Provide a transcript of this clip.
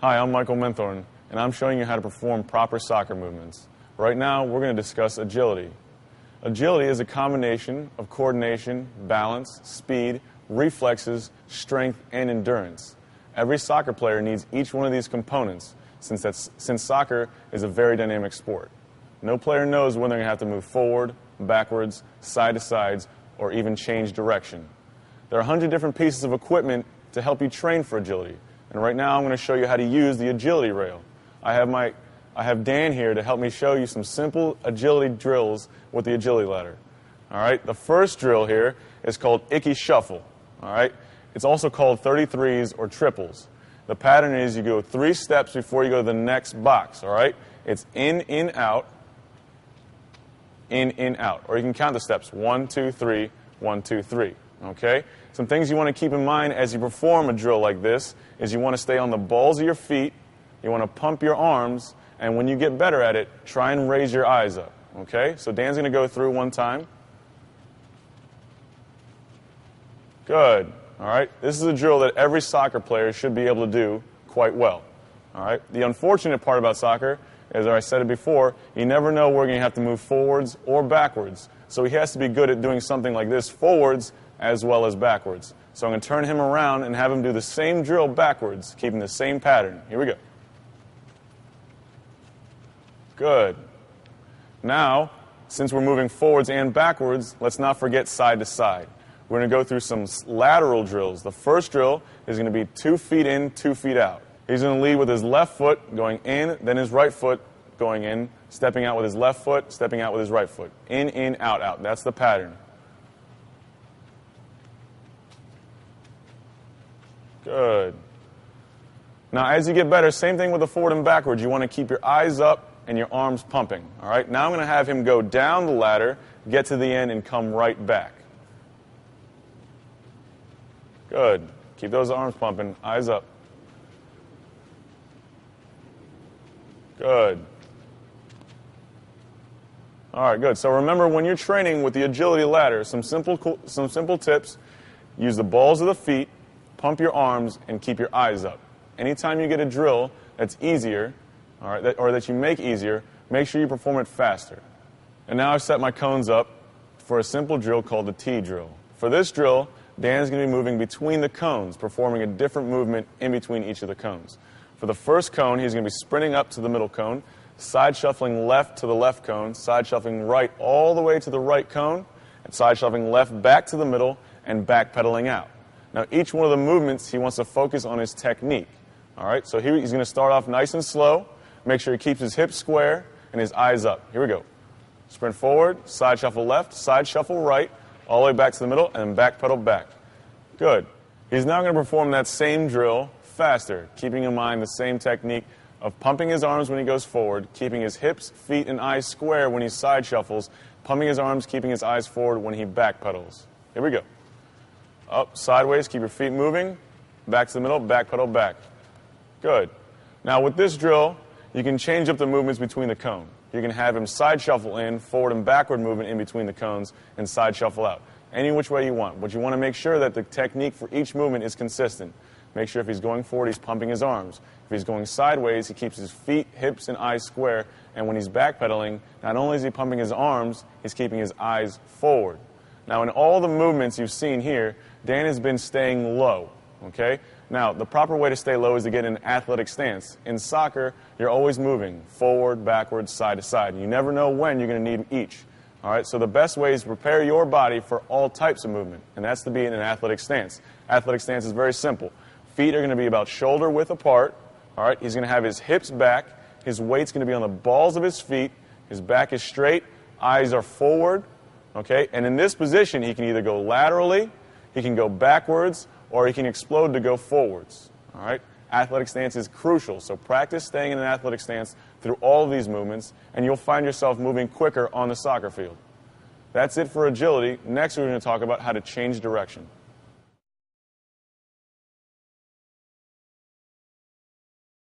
Hi, I'm Michael Menthorn, and I'm showing you how to perform proper soccer movements. Right now, we're going to discuss agility. Agility is a combination of coordination, balance, speed, reflexes, strength, and endurance. Every soccer player needs each one of these components since soccer is a very dynamic sport. No player knows when they're going to have to move forward, backwards, side to sides, or even change direction. There are 100 different pieces of equipment to help you train for agility. And right now I'm going to show you how to use the agility rail. I have Dan here to help me show you some simple agility drills with the agility ladder. All right, the first drill here is called Icky Shuffle. All right, it's also called 33s or triples. The pattern is you go 3 steps before you go to the next box. All right, it's in, out, in, out. Or you can count the steps: 1, 2, 3, 1, 2, 3. Okay? Some things you want to keep in mind as you perform a drill like this is you want to stay on the balls of your feet, you want to pump your arms, and when you get better at it, try and raise your eyes up. Okay? So Dan's going to go through one time. Good. All right? This is a drill that every soccer player should be able to do quite well. All right? The unfortunate part about soccer, as I said it before, you never know where you're going to have to move forwards or backwards. So he has to be good at doing something like this forwards as well as backwards. So I'm going to turn him around and have him do the same drill backwards, keeping the same pattern. Here we go. Good. Now, since we're moving forwards and backwards, let's not forget side to side. We're going to go through some lateral drills. The first drill is going to be 2 feet in, 2 feet out. He's going to lead with his left foot going in, then his right foot going in, stepping out with his left foot, stepping out with his right foot. In, out, out. That's the pattern. Good. Now, as you get better, same thing with the forward and backwards. You want to keep your eyes up and your arms pumping. All right? Now I'm going to have him go down the ladder, get to the end, and come right back. Good. Keep those arms pumping. Eyes up. Good. All right, good. So remember, when you're training with the agility ladder, some simple tips. Use the balls of the feet, pump your arms, and keep your eyes up. Anytime you get a drill that's easier, all right, or that you make easier, make sure you perform it faster. And now I've set my cones up for a simple drill called the T drill. For this drill, Dan's going to be moving between the cones, performing a different movement in between each of the cones. For the first cone, he's going to be sprinting up to the middle cone, side shuffling left to the left cone, side shuffling right all the way to the right cone, and side shuffling left back to the middle, and back pedaling out. Now, each one of the movements, he wants to focus on his technique. All right, so he's going to start off nice and slow. Make sure he keeps his hips square and his eyes up. Here we go. Sprint forward, side shuffle left, side shuffle right, all the way back to the middle, and then back pedal back. Good. He's now going to perform that same drill faster, keeping in mind the same technique of pumping his arms when he goes forward, keeping his hips, feet, and eyes square when he side shuffles, pumping his arms, keeping his eyes forward when he back pedals. Here we go. Up, sideways, keep your feet moving, back to the middle, back pedal back. Good. Now with this drill, you can change up the movements between the cone. You can have him side shuffle in, forward and backward movement in between the cones, and side shuffle out. Any which way you want. But you want to make sure that the technique for each movement is consistent. Make sure if he's going forward, he's pumping his arms. If he's going sideways, he keeps his feet, hips, and eyes square. And when he's backpedaling, not only is he pumping his arms, he's keeping his eyes forward. Now, in all the movements you've seen here, Dan has been staying low. Okay? Now, the proper way to stay low is to get in an athletic stance. In soccer, you're always moving forward, backwards, side to side. You never know when you're going to need each. All right, so the best way is to prepare your body for all types of movement, and that's to be in an athletic stance. Athletic stance is very simple. Feet are going to be about shoulder width apart. All right, he's going to have his hips back. His weight's going to be on the balls of his feet. His back is straight. Eyes are forward. Okay, and in this position, he can either go laterally, he can go backwards, or he can explode to go forwards. All right, athletic stance is crucial, so practice staying in an athletic stance through all of these movements, and you'll find yourself moving quicker on the soccer field. That's it for agility. Next, we're going to talk about how to change direction.